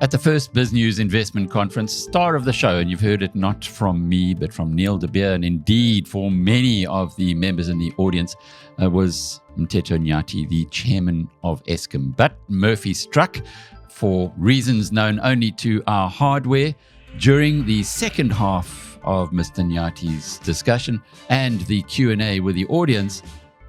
At the first BizNews Investment Conference, star of the show, and you've heard it not from me, but from Neil de Beer, and indeed for many of the members in the audience, was Mteto Nyati, the chairman of Eskom. But Murphy struck, for reasons known only to our hardware, during the second half of Mr. Nyati's discussion and the Q&A with the audience.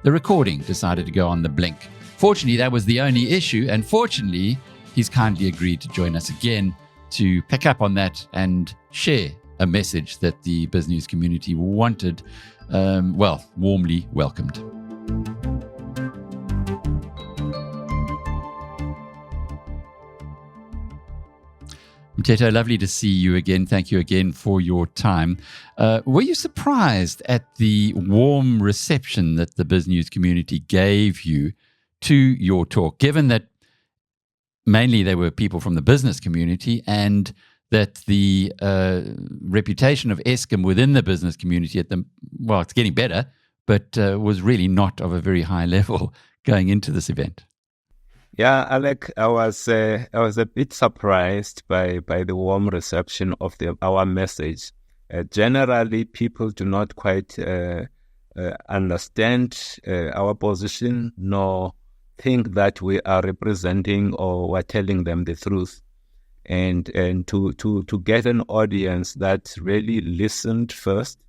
The recording decided to go on the blink. Fortunately, that was the only issue, and fortunately, he's kindly agreed to join us again to pick up on that and share a message that the BizNews community wanted, warmly welcomed. Mteto, lovely to see you again. Thank you again for your time. Were you surprised at the warm reception that the BizNews community gave you to your talk, given that mainly they were people from the business community, and that the reputation of Eskom within the business community it's getting better, but was really not of a very high level going into this event? Yeah, Alec, I was a bit surprised by the warm reception of our message. Generally, people do not quite understand our position, nor think that we are representing or we're telling them the truth. And to get an audience that really listened first,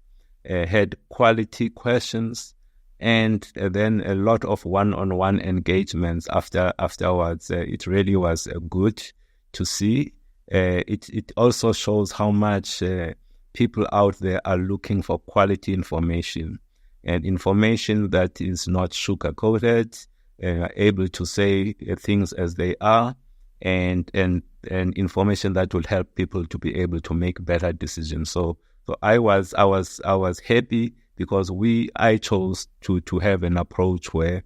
had quality questions, and then a lot of one-on-one engagements afterwards. It really was good to see. It also shows how much people out there are looking for quality information, and information that is not sugar-coated, able to say things as they are, and information that will help people to be able to make better decisions. So I was happy, because I chose to have an approach where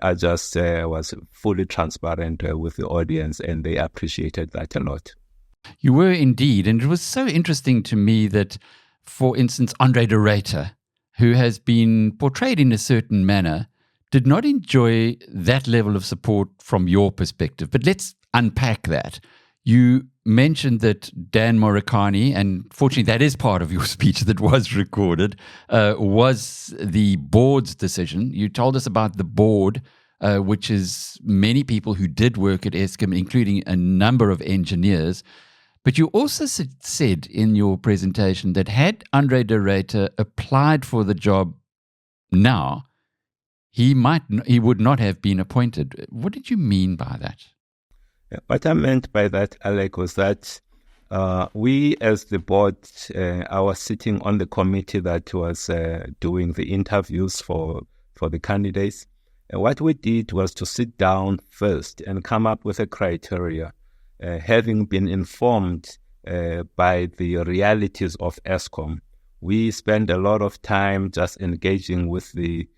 I just was fully transparent with the audience, and they appreciated that a lot. You were indeed, and it was so interesting to me that, for instance, Andre de Ruyter, who has been portrayed in a certain manner, did not enjoy that level of support from your perspective. But let's unpack that. You mentioned that Dan Morikani, and fortunately that is part of your speech that was recorded, was the board's decision. You told us about the board, which is many people who did work at Eskom, including a number of engineers. But you also said in your presentation that had Andre de Ruyter applied for the job now, he would not have been appointed. What did you mean by that? What I meant by that, Alec, was that we as the board, I was sitting on the committee that was doing the interviews for the candidates. And what we did was to sit down first and come up with a criteria, having been informed by the realities of Eskom. We spent a lot of time just engaging with the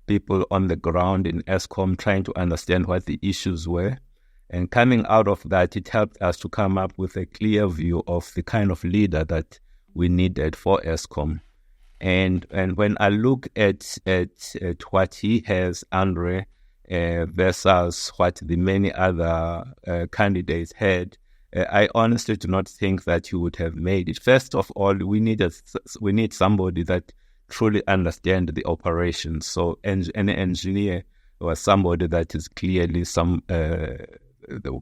people on the ground in Eskom, trying to understand what the issues were. And coming out of that, it helped us to come up with a clear view of the kind of leader that we needed for Eskom. And when I look at what he has, Andre, versus what the many other candidates had, I honestly do not think that he would have made it. First of all, we need somebody that truly understands the operations. So an engineer was somebody that is clearly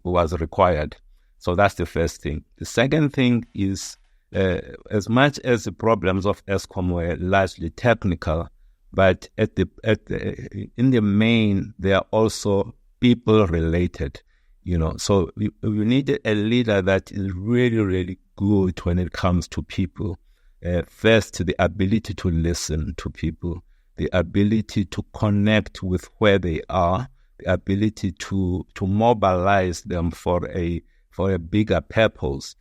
was required. So that's the first thing. The second thing is, as much as the problems of Eskom were largely technical, but in the main, they are also people related. So we needed a leader that is really, really good when it comes to people. First, the ability to listen to people, the ability to connect with where they are, the ability to mobilize them for a bigger purpose.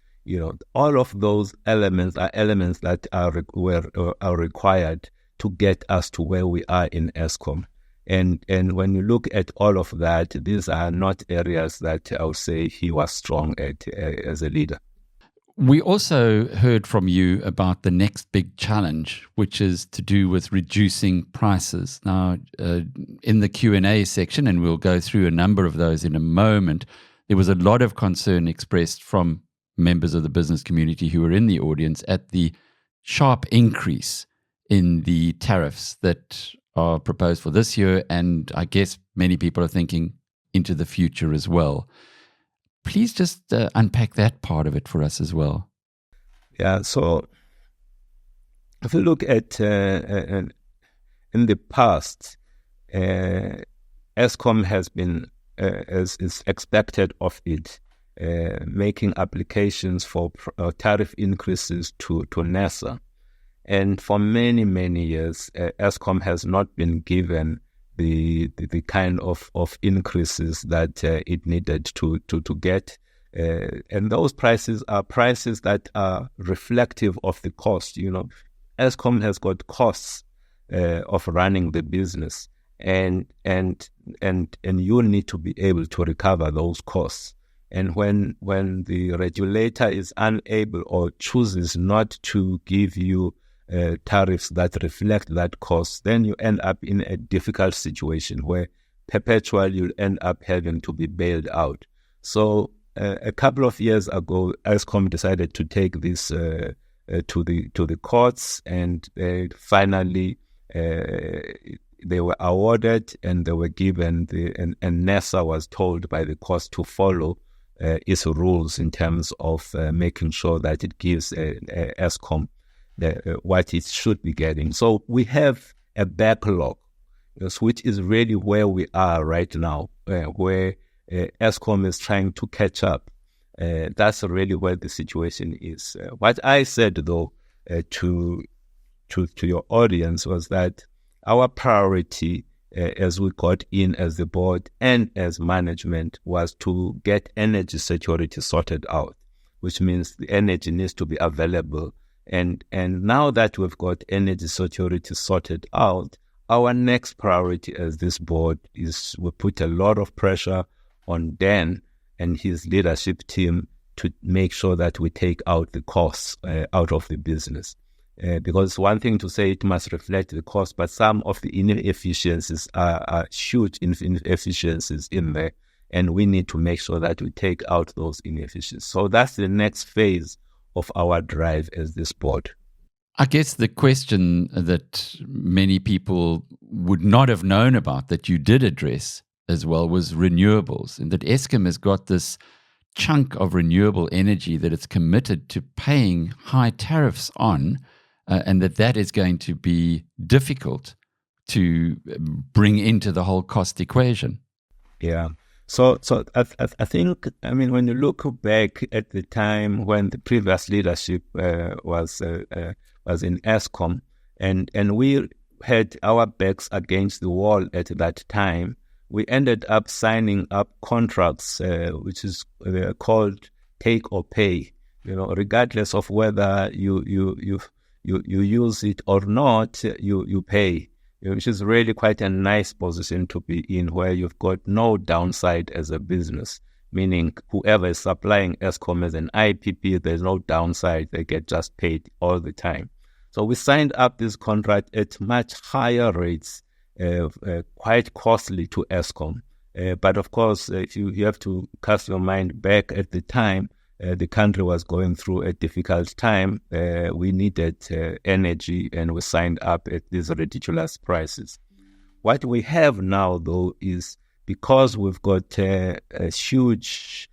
All of those elements are elements that are required to get us to where we are in Eskom. And when you look at all of that, these are not areas that I would say he was strong at as a leader. We also heard from you about the next big challenge, which is to do with reducing prices. Now, in the Q&A section, and we'll go through a number of those in a moment, there was a lot of concern expressed from members of the business community who were in the audience at the sharp increase in the tariffs that are proposed for this year, and I guess many people are thinking into the future as well. Please just unpack that part of it for us as well. Yeah, so if you look at in the past, Eskom has been, as is expected of it, making applications for tariff increases to NERSA. And for many, many years, Eskom has not been given the kind of increases that it needed to get. And those prices are prices that are reflective of the cost. You know, Eskom has got costs of running the business, and you need to be able to recover those costs. And when the regulator is unable or chooses not to give you tariffs that reflect that cost, then you end up in a difficult situation where perpetually you'll end up having to be bailed out. So a couple of years ago, Eskom decided to take this to the courts, and finally they were awarded, and they were given and NERSA was told by the courts to follow its rules in terms of making sure that it gives Eskom what it should be getting. So we have a backlog, which is really where we are right now, where Eskom is trying to catch up. That's really where the situation is. What I said, though, to your audience was that our priority as we got in as the board and as management was to get energy security sorted out, which means the energy needs to be available. And now that we've got energy security sorted out, our next priority as this board is we put a lot of pressure on Dan and his leadership team to make sure that we take out the costs out of the business. Because one thing to say it must reflect the cost, but some of the inefficiencies are huge inefficiencies in there, and we need to make sure that we take out those inefficiencies. So that's the next phase of our drive as this board. I guess the question that many people would not have known about that you did address as well was renewables, and that Eskom has got this chunk of renewable energy that it's committed to paying high tariffs on, and that is going to be difficult to bring into the whole cost equation. Yeah. So I think, I mean, when you look back at the time when the previous leadership was in Eskom, and we had our backs against the wall at that time, we ended up signing up contracts, which is called take or pay. You know, regardless of whether you use it or not, you pay. Which is really quite a nice position to be in, where you've got no downside as a business, meaning whoever is supplying Eskom as an IPP, there's no downside. They get just paid all the time. So we signed up this contract at much higher rates, quite costly to Eskom. But of course, if you have to cast your mind back at the time, the country was going through a difficult time. We needed energy, and we signed up at these ridiculous prices. What we have now, though, is because we've got a huge,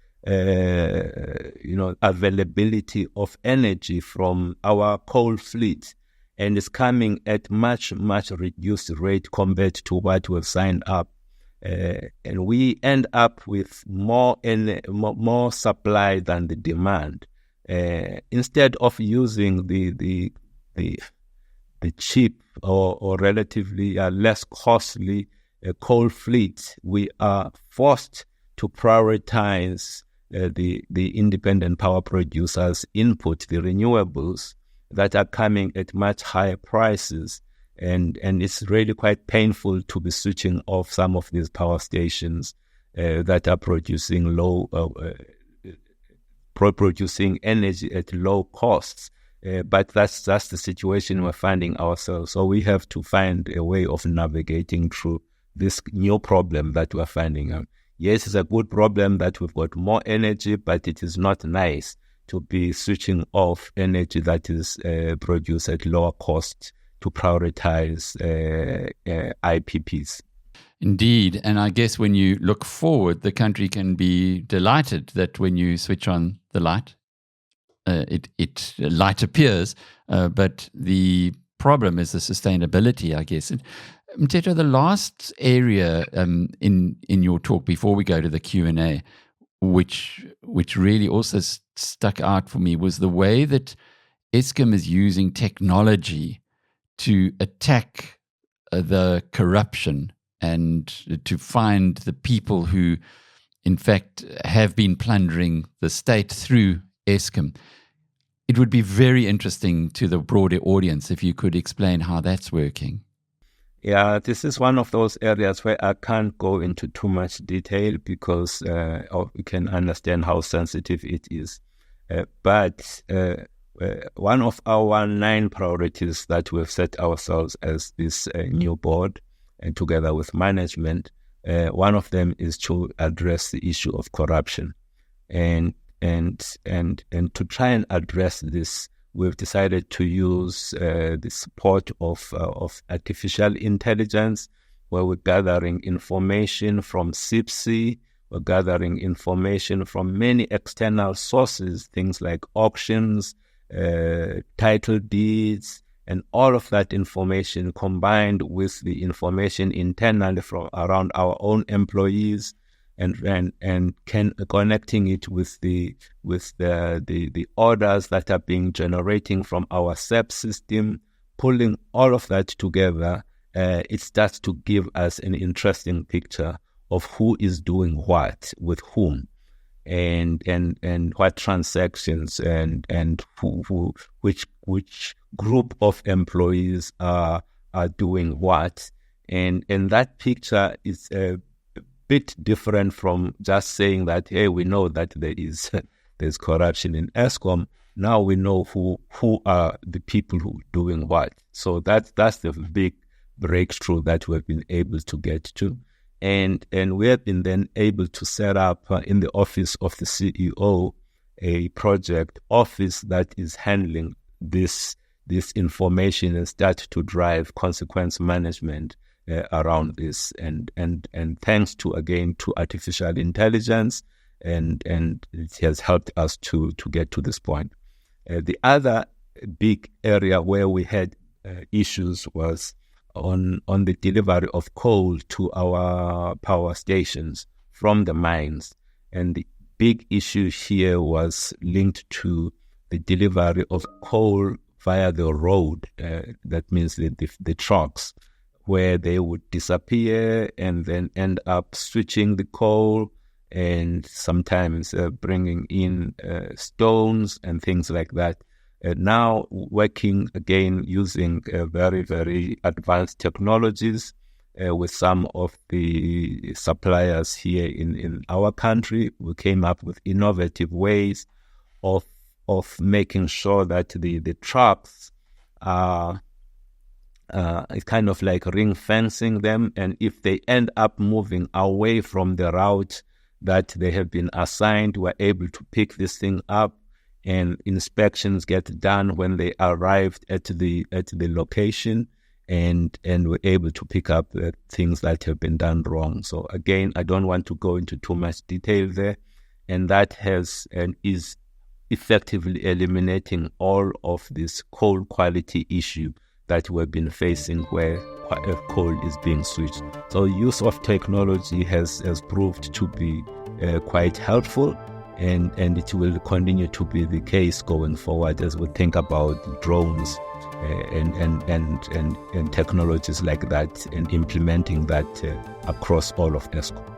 availability of energy from our coal fleet, and it's coming at much reduced rate compared to what we've signed up. And we end up with more supply than the demand. Instead of using the cheap or relatively less costly coal fleet, we are forced to prioritize the independent power producers' input, the renewables that are coming at much higher prices. And it's really quite painful to be switching off some of these power stations that are producing low producing energy at low costs. But that's the situation we're finding ourselves. So we have to find a way of navigating through this new problem that we're finding. Yes, it's a good problem that we've got more energy, but it is not nice to be switching off energy that is produced at lower cost to prioritize IPPs. Indeed. And I guess when you look forward, the country can be delighted that when you switch on the light, light appears, but the problem is the sustainability, I guess. And Mteto, the last area in your talk before we go to the Q&A, which really also stuck out for me, was the way that Eskom is using technology to attack the corruption and to find the people who, in fact, have been plundering the state through Eskom. It would be very interesting to the broader audience if you could explain how that's working. Yeah, this is one of those areas where I can't go into too much detail because you can understand how sensitive it is. But one of our 9 priorities that we've set ourselves as this new board, and together with management, one of them is to address the issue of corruption, and to try and address this, we've decided to use the support of artificial intelligence, where we're gathering information from CIPC, we're gathering information from many external sources, things like auctions, title deeds, and all of that information combined with the information internally from around our own employees, and connecting it with the orders that are being generating from our SEP system, pulling all of that together, it starts to give us an interesting picture of who is doing what with whom, and what transactions and which group of employees are doing what, and that picture is a bit different from just saying that, hey, we know that there's corruption in Eskom. Now we know who are the people who are doing what. So that's the big breakthrough that we've been able to get to. And we have been then able to set up in the office of the CEO a project office that is handling this information and start to drive consequence management around this. And thanks to artificial intelligence, and it has helped us to get to this point. The other big area where we had issues was on the delivery of coal to our power stations from the mines. And the big issue here was linked to the delivery of coal via the road. That means the trucks, where they would disappear and then end up switching the coal, and sometimes bringing in stones and things like that. Now working again using very, very advanced technologies with some of the suppliers here in our country, we came up with innovative ways of making sure that the trucks are kind of like ring fencing them, and if they end up moving away from the route that they have been assigned, we're able to pick this thing up, and inspections get done when they arrived at the location, and we're able to pick up things that have been done wrong. So again, I don't want to go into too much detail there, and that has and is effectively eliminating all of this coal quality issue that we've been facing where coal is being switched. So use of technology has proved to be quite helpful, and it will continue to be the case going forward as we think about drones and technologies like that, and implementing that across all of Eskom.